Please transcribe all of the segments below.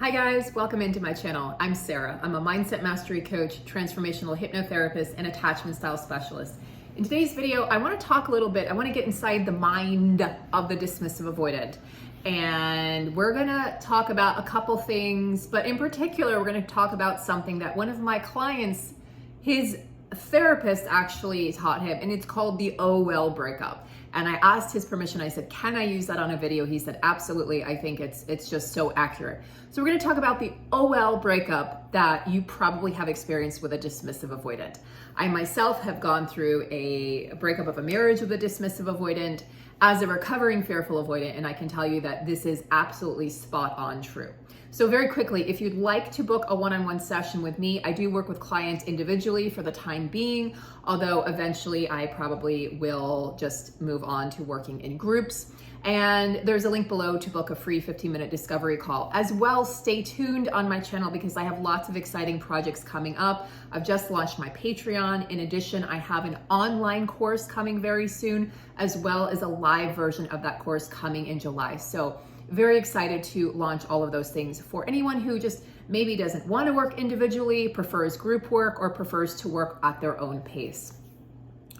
Hi guys, welcome into my channel. I'm Sarah. I'm a mindset mastery coach, transformational hypnotherapist, and attachment style specialist. In today's video, I want to talk a little bit, I want to get inside the mind of the dismissive avoidant. And we're going to talk about a couple things, but in particular, we're going to talk about something that one of my clients, his therapist actually taught him, and it's called the "oh well" breakup. And I asked his permission. I said, can I use that on a video? He said, absolutely. I think it's just so accurate. So we're going to talk about the "oh well" breakup that you probably have experienced with a dismissive avoidant. I myself have gone through a breakup of a marriage with a dismissive avoidant as a recovering fearful avoidant, and I can tell you that this is absolutely spot on true. So very quickly, if you'd like to book a one-on-one session with me, I do work with clients individually for the time being, although eventually I probably will just move on to working in groups. And there's a link below to book a free 15-minute discovery call. As well, stay tuned on my channel because I have lots of exciting projects coming up. I've just launched my Patreon. In addition, I have an online course coming very soon, as well as a live version of that course coming in July. So very excited to launch all of those things for anyone who just maybe doesn't want to work individually, prefers group work, or prefers to work at their own pace.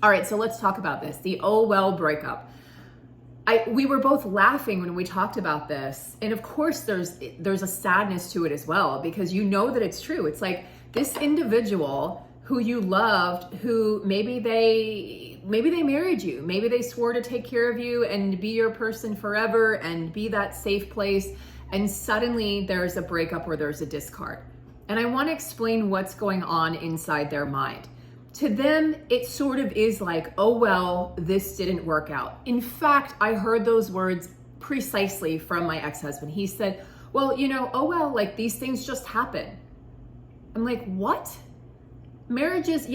All right, so let's talk about this, the "oh well" breakup. We were both laughing when we talked about this. And of course there's a sadness to it as well, because you know that it's true. It's like this individual who you loved, who maybe they married you, maybe they swore to take care of you and be your person forever and be that safe place. And suddenly there's a breakup or there's a discard. And I want to explain what's going on inside their mind. To them, it sort of is like, oh, well, this didn't work out. In fact, I heard those words precisely from my ex-husband. He said, well, oh, well, like these things just happen. I'm like, what? Marriages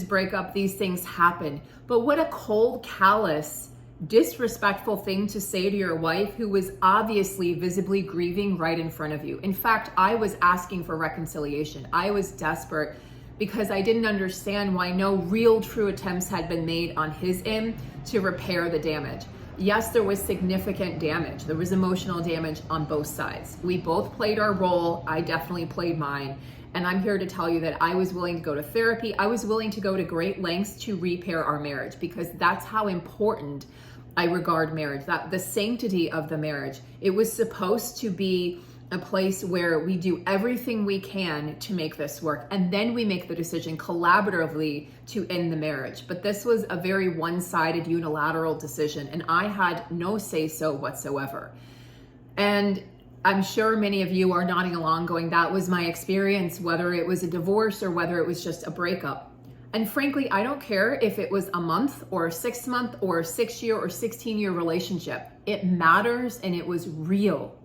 break up, these things happen. But what a cold, callous, disrespectful thing to say to your wife who was obviously visibly grieving right in front of you. In fact, I was asking for reconciliation. I was desperate because I didn't understand why no real true attempts had been made on his end to repair the damage. Yes, there was significant damage. There was emotional damage on both sides. We both played our role. I definitely played mine. And I'm here to tell you that I was willing to go to therapy. I was willing to go to great lengths to repair our marriage because that's how important I regard marriage, that the sanctity of the marriage. It was supposed to be a place where we do everything we can to make this work. And then we make the decision collaboratively to end the marriage. But this was a very one-sided unilateral decision. And I had no say-so whatsoever. And I'm sure many of you are nodding along going, that was my experience, whether it was a divorce or whether it was just a breakup. And frankly, I don't care if it was a month or a 6 month or a 6-year or 16-year relationship. It matters and it was real.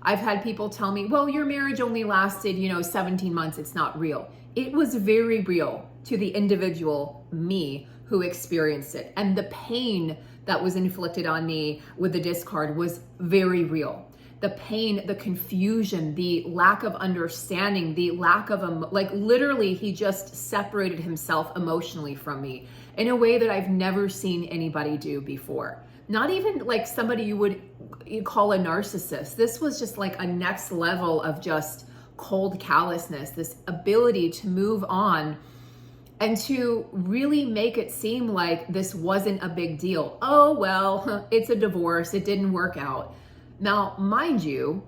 I've had people tell me, well, your marriage only lasted, 17 months. It's not real. It was very real to the individual, me, who experienced it. And the pain that was inflicted on me with the discard was very real. The pain, the confusion, the lack of understanding, the lack of, literally he just separated himself emotionally from me in a way that I've never seen anybody do before. Not even like somebody you call a narcissist. This was just like a next level of just cold callousness, this ability to move on and to really make it seem like this wasn't a big deal. Oh, well, it's a divorce. It didn't work out. Now, mind you,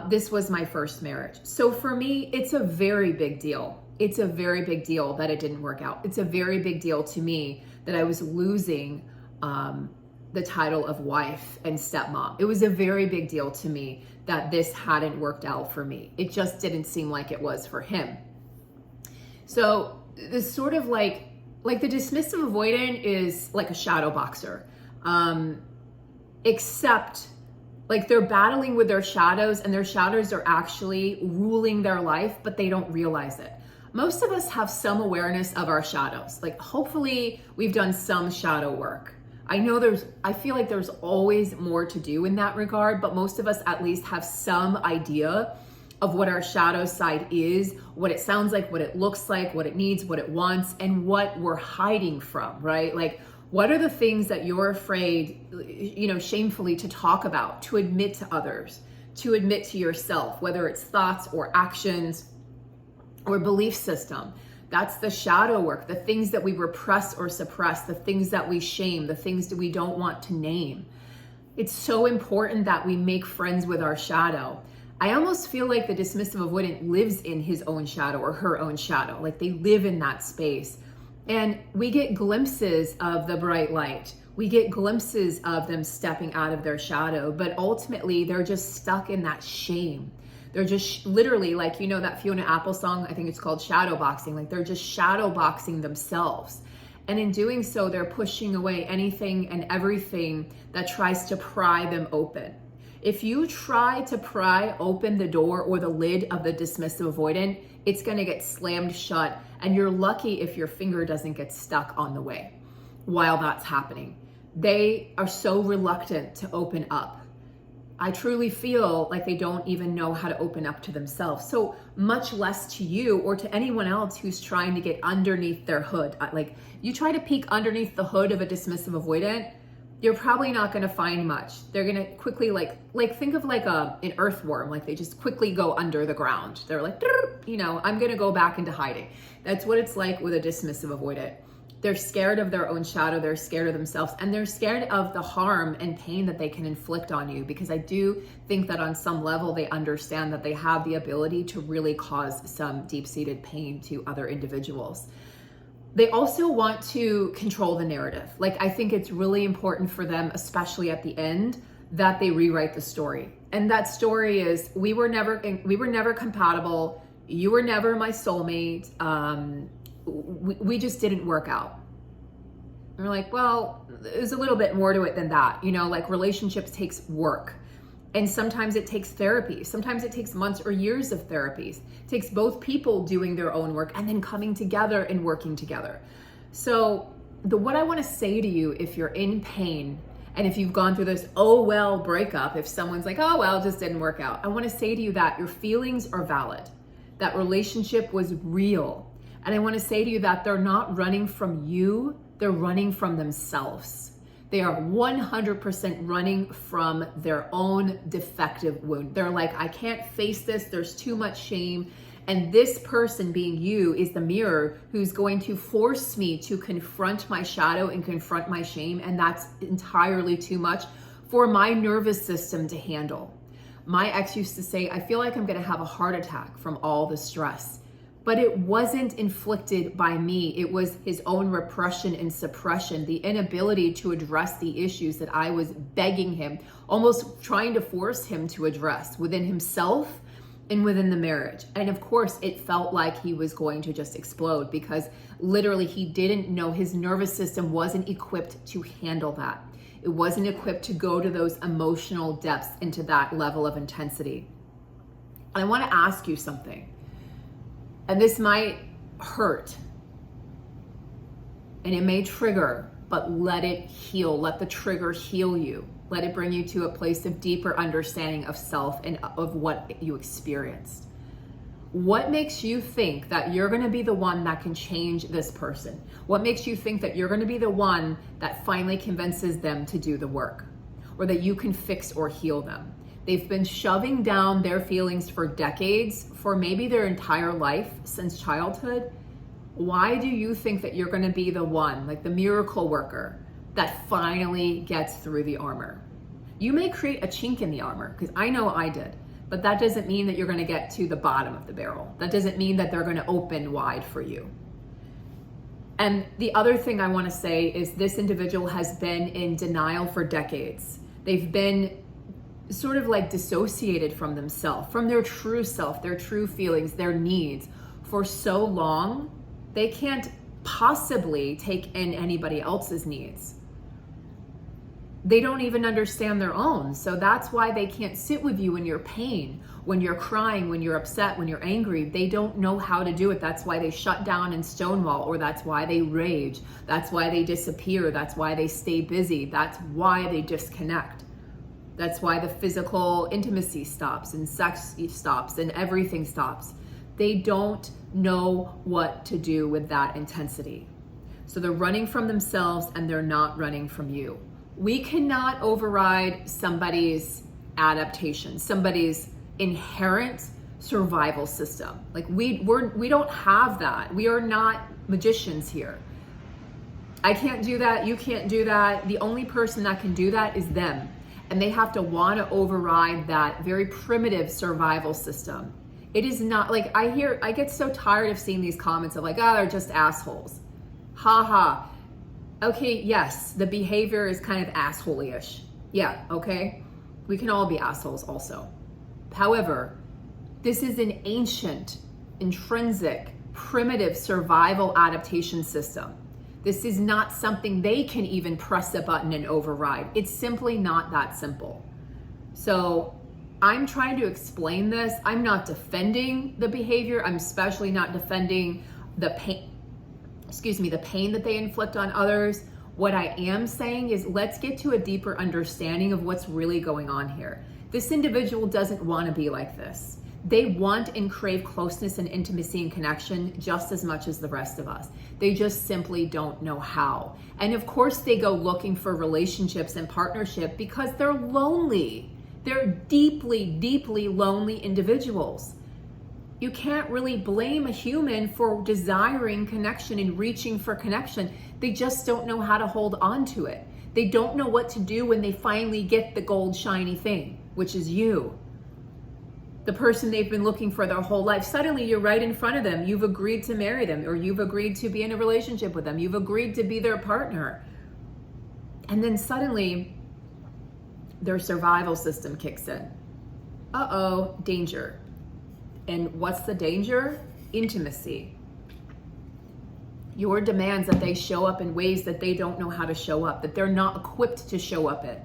this was my first marriage. So for me, it's a very big deal. It's a very big deal that it didn't work out. It's a very big deal to me that I was losing the title of wife and stepmom. It was a very big deal to me that this hadn't worked out for me. It just didn't seem like it was for him. So this sort of like the dismissive avoidant is like a shadow boxer, except like they're battling with their shadows and their shadows are actually ruling their life, but they don't realize it. Most of us have some awareness of our shadows. Like hopefully we've done some shadow work. I feel like there's always more to do in that regard, but most of us at least have some idea of what our shadow side is, what it sounds like, what it looks like, what it needs, what it wants, and what we're hiding from, right? Like What are the things that you're afraid, shamefully to talk about, to admit to others, to admit to yourself, whether it's thoughts or actions or belief system. That's the shadow work, the things that we repress or suppress, the things that we shame, the things that we don't want to name. It's so important that we make friends with our shadow. I almost feel like the dismissive avoidant lives in his own shadow or her own shadow, like they live in that space. And we get glimpses of the bright light. We get glimpses of them stepping out of their shadow, but ultimately they're just stuck in that shame. They're just literally, like, you know, that Fiona Apple song, I think it's called shadow boxing. Like, they're just shadow boxing themselves. And in doing so, they're pushing away anything and everything that tries to pry them open. If you try to pry open the door or the lid of the dismissive avoidant, it's going to get slammed shut. And you're lucky if your finger doesn't get stuck on the way while that's happening. They are so reluctant to open up. I truly feel like they don't even know how to open up to themselves. So much less to you or to anyone else who's trying to get underneath their hood. Like, you try to peek underneath the hood of a dismissive avoidant, you're probably not going to find much. They're going to quickly, like think of like an earthworm. Like, they just quickly go under the ground. They're like, you know, I'm going to go back into hiding. That's what it's like with a dismissive avoidant. They're scared of their own shadow, they're scared of themselves, and they're scared of the harm and pain that they can inflict on you, because I do think that on some level they understand that they have the ability to really cause some deep-seated pain to other individuals. They also want to control the narrative. Like, I think it's really important for them, especially at the end, that they rewrite the story. And that story is, we were never compatible, you were never my soulmate, we just didn't work out. And we're like, well, there's a little bit more to it than that. You know, like, relationships takes work. And sometimes it takes therapy. Sometimes it takes months or years of therapies. It takes both people doing their own work and then coming together and working together. So what I want to say to you, if you're in pain and if you've gone through this, oh, well, breakup, if someone's like, oh, well, it just didn't work out, I want to say to you that your feelings are valid. That relationship was real. And I want to say to you that they're not running from you, they're running from themselves. They are 100% running from their own defective wound. They're like, I can't face this, there's too much shame. And this person, being you, is the mirror who's going to force me to confront my shadow and confront my shame. And that's entirely too much for my nervous system to handle. My ex used to say, I feel like I'm going to have a heart attack from all the stress. But it wasn't inflicted by me. It was his own repression and suppression, the inability to address the issues that I was begging him, almost trying to force him to address within himself and within the marriage. And of course, it felt like he was going to just explode, because literally he didn't know, his nervous system wasn't equipped to handle that. It wasn't equipped to go to those emotional depths, into that level of intensity. I want to ask you something. And this might hurt and it may trigger, but let it heal. Let the trigger heal you. Let it bring you to a place of deeper understanding of self and of what you experienced. What makes you think that you're going to be the one that can change this person? What makes you think that you're going to be the one that finally convinces them to do the work, or that you can fix or heal them? They've been shoving down their feelings for decades, for maybe their entire life, since childhood. Why do you think that you're going to be the one, like the miracle worker, that finally gets through the armor? You may create a chink in the armor, because I know I did, but that doesn't mean that you're going to get to the bottom of the barrel. That doesn't mean that they're going to open wide for you. And the other thing I want to say is, this individual has been in denial for decades. They've been sort of like dissociated from themselves, from their true self, their true feelings, their needs for so long, they can't possibly take in anybody else's needs. They don't even understand their own. So that's why they can't sit with you in your pain, when you're crying, when you're upset, when you're angry. They don't know how to do it. That's why they shut down and stonewall, or that's why they rage. That's why they disappear. That's why they stay busy. That's why they disconnect. That's why the physical intimacy stops and sex stops and everything stops. They don't know what to do with that intensity. So they're running from themselves and they're not running from you. We cannot override somebody's adaptation, somebody's inherent survival system. Like we don't have that. We are not magicians here. I can't do that. You can't do that. The only person that can do that is them. And they have to want to override that very primitive survival system. It is not like I get so tired of seeing these comments of like, oh, they're just assholes. Ha ha. Okay, yes, the behavior is kind of asshole-ish. Yeah, okay. We can all be assholes also. However, this is an ancient, intrinsic, primitive survival adaptation system. This is not something they can even press a button and override. It's simply not that simple. So I'm trying to explain this. I'm not defending the behavior. I'm especially not defending the pain, the pain that they inflict on others. What I am saying is let's get to a deeper understanding of what's really going on here. This individual doesn't want to be like this. They want and crave closeness and intimacy and connection just as much as the rest of us. They just simply don't know how. And of course they go looking for relationships and partnership because they're lonely. They're deeply, deeply lonely individuals. You can't really blame a human for desiring connection and reaching for connection. They just don't know how to hold on to it. They don't know what to do when they finally get the gold shiny thing, which is you. The person they've been looking for their whole life. Suddenly you're right in front of them. You've agreed to marry them, or you've agreed to be in a relationship with them. You've agreed to be their partner. And then suddenly their survival system kicks in. Uh-oh, danger. And what's the danger? Intimacy. Your demands that they show up in ways that they don't know how to show up, that they're not equipped to show up in.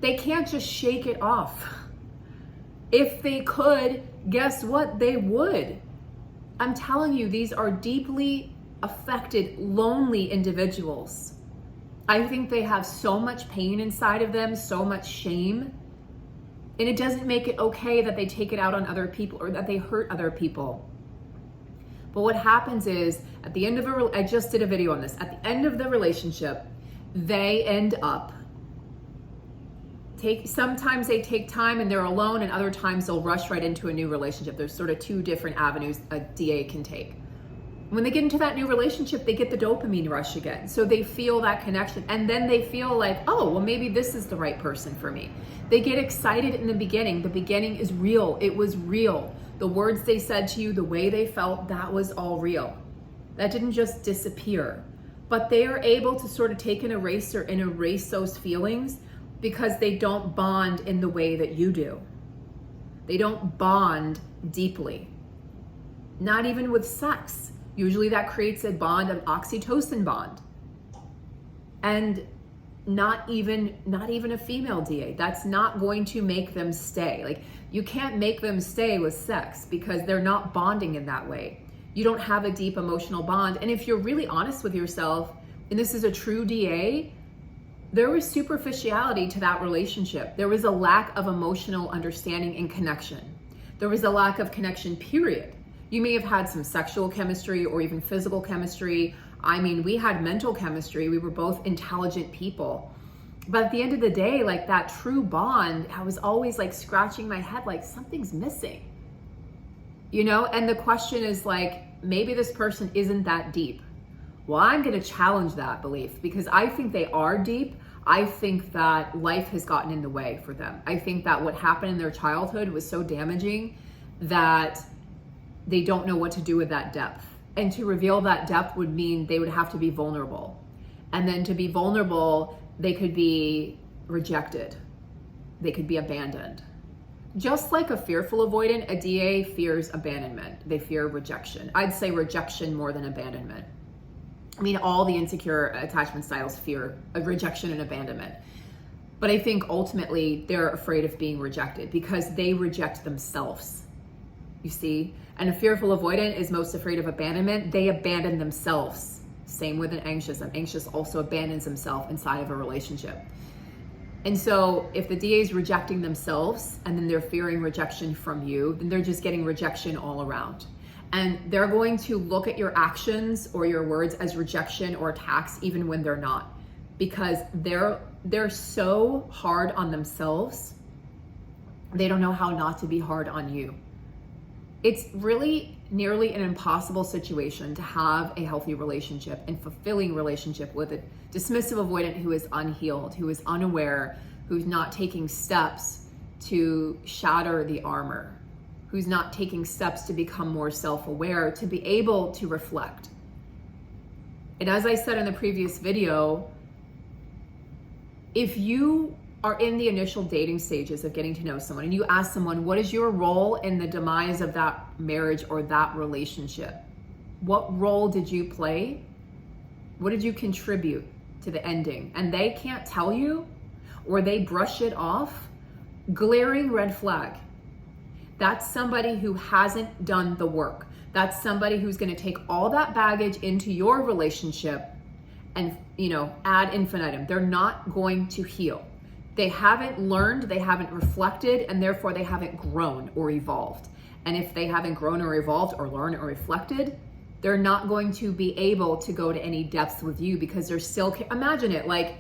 They can't just shake it off. If they could, guess what? They would. I'm telling you, these are deeply affected, lonely individuals. I think they have so much pain inside of them, so much shame. And it doesn't make it okay that they take it out on other people or that they hurt other people. But what happens is, at the end of I just did a video on this, at the end of the relationship, they end up sometimes they take time and they're alone, and other times they'll rush right into a new relationship. There's sort of two different avenues a DA can take. When they get into that new relationship, they get the dopamine rush again. So they feel that connection, and then they feel like, oh, well, maybe this is the right person for me. They get excited in the beginning. The beginning is real. It was real. The words they said to you, the way they felt, that was all real. That didn't just disappear. But they are able to sort of take an eraser and erase those feelings because they don't bond in the way that you do. They don't bond deeply. Not even with sex. Usually that creates a bond, an oxytocin bond. And not even a female DA. That's not going to make them stay. Like, you can't make them stay with sex because they're not bonding in that way. You don't have a deep emotional bond. And if you're really honest with yourself, and this is a true DA, there was superficiality to that relationship. There was a lack of emotional understanding and connection. There was a lack of connection, period. You may have had some sexual chemistry or even physical chemistry. I mean, we had mental chemistry. We were both intelligent people. But at the end of the day, like, that true bond, I was always like scratching my head like something's missing. You know, and the question is like, maybe this person isn't that deep. Well, I'm going to challenge that belief because I think they are deep. I think that life has gotten in the way for them. I think that what happened in their childhood was so damaging that they don't know what to do with that depth. And to reveal that depth would mean they would have to be vulnerable. And then to be vulnerable, they could be rejected. They could be abandoned. Just like a fearful avoidant, a DA fears abandonment. They fear rejection. I'd say rejection more than abandonment. I mean, all the insecure attachment styles fear rejection and abandonment. But I think ultimately they're afraid of being rejected because they reject themselves. You see? And a fearful avoidant is most afraid of abandonment. They abandon themselves. Same with an anxious. An anxious also abandons himself inside of a relationship. And so if the DA is rejecting themselves and then they're fearing rejection from you, then they're just getting rejection all around. And they're going to look at your actions or your words as rejection or attacks even when they're not. Because they're so hard on themselves They don't know how not to be hard on you. It's really nearly an impossible situation to have a healthy relationship and fulfilling relationship with a dismissive avoidant who is unhealed, who is unaware, who's not taking steps to shatter the armor, who's not taking steps to become more self-aware, to be able to reflect. And as I said in the previous video, if you are in the initial dating stages of getting to know someone and you ask someone, what is your role in the demise of that marriage or that relationship? What role did you play? What did you contribute to the ending? And they can't tell you, or they brush it off, glaring red flag. That's somebody who hasn't done the work. That's somebody who's going to take all that baggage into your relationship and, ad infinitum. They're not going to heal. They haven't learned, they haven't reflected, and therefore they haven't grown or evolved. And if they haven't grown or evolved or learned or reflected, they're not going to be able to go to any depths with you because they're still, imagine it, like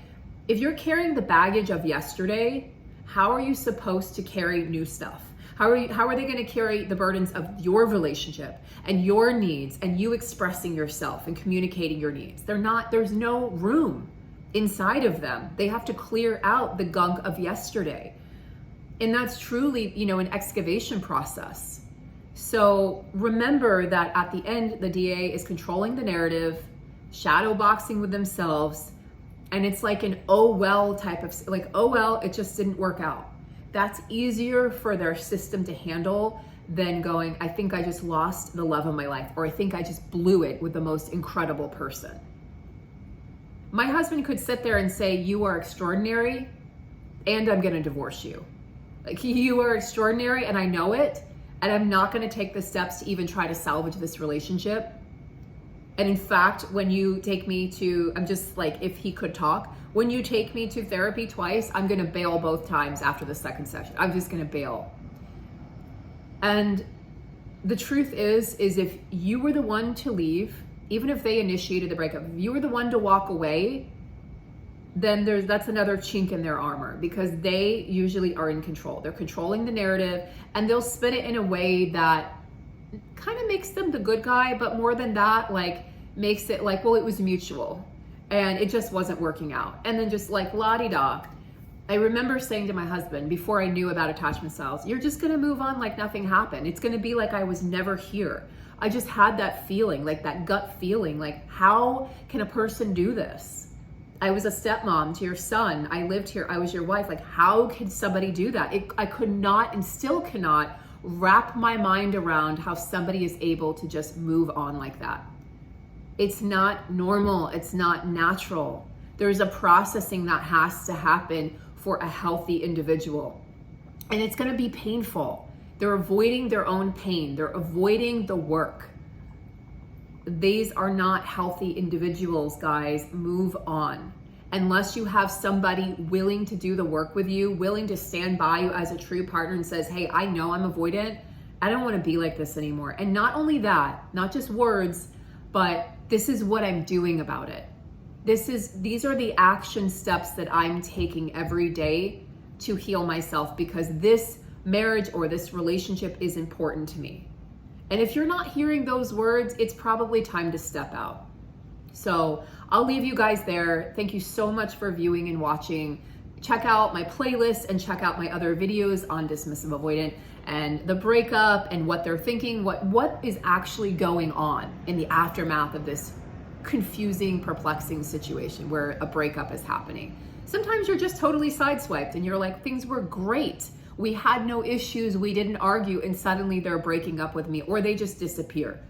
if you're carrying the baggage of yesterday, how are you supposed to carry new stuff? How are they going to carry the burdens of your relationship and your needs and you expressing yourself and communicating your needs? There's no room inside of them. They have to clear out the gunk of yesterday. And that's truly, an excavation process. So remember that at the end, the DA is controlling the narrative, shadow boxing with themselves. And it's like an oh well type of, like, oh well, it just didn't work out. That's easier for their system to handle than going, I think I just lost the love of my life, or I think I just blew it with the most incredible person. My husband could sit there and say, you are extraordinary and I'm gonna divorce you. Like, you are extraordinary and I know it, and I'm not gonna take the steps to even try to salvage this relationship. And in fact, when you take me to, I'm just like, if he could talk, when you take me to therapy twice, I'm gonna bail both times after the second session. I'm just gonna bail. And the truth is if you were the one to leave, even if they initiated the breakup, if you were the one to walk away, then that's another chink in their armor, because they usually are in control. They're controlling the narrative, and they'll spin it in a way that kind of makes them the good guy, but more than that, like makes it like, well, it was mutual and it just wasn't working out. And then just like la-di-da. I remember saying to my husband before I knew about attachment styles, you're just gonna move on like nothing happened. It's gonna be like I was never here. I just had that feeling, like that gut feeling, like how can a person do this? I was a stepmom to your son. I lived here. I was your wife. Like, how could somebody do that? I could not and still cannot wrap my mind around how somebody is able to just move on like that. It's not normal. It's not natural. There's a processing that has to happen for a healthy individual. And it's going to be painful. They're avoiding their own pain. They're avoiding the work. These are not healthy individuals, guys. Move on. Unless you have somebody willing to do the work with you, willing to stand by you as a true partner and says, hey, I know I'm avoidant. I don't want to be like this anymore. And not only that, not just words, but this is what I'm doing about it. These are the action steps that I'm taking every day to heal myself, because this marriage or this relationship is important to me. And if you're not hearing those words, it's probably time to step out. So I'll leave you guys there. Thank you so much for viewing and watching. Check out my playlist and check out my other videos on dismissive avoidant and the breakup and what they're thinking, what is actually going on in the aftermath of this confusing, perplexing situation where a breakup is happening. Sometimes you're just totally sideswiped and you're like, things were great. We had no issues, we didn't argue, and suddenly they're breaking up with me, or they just disappear.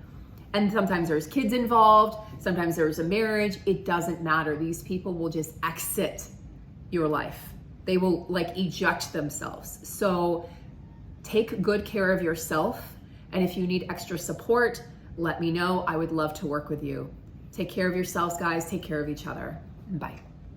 And sometimes there's kids involved, sometimes there's a marriage. It doesn't matter. These people will just exit your life. They will like eject themselves. So take good care of yourself. And if you need extra support, let me know. I would love to work with you. Take care of yourselves, guys. Take care of each other. Bye.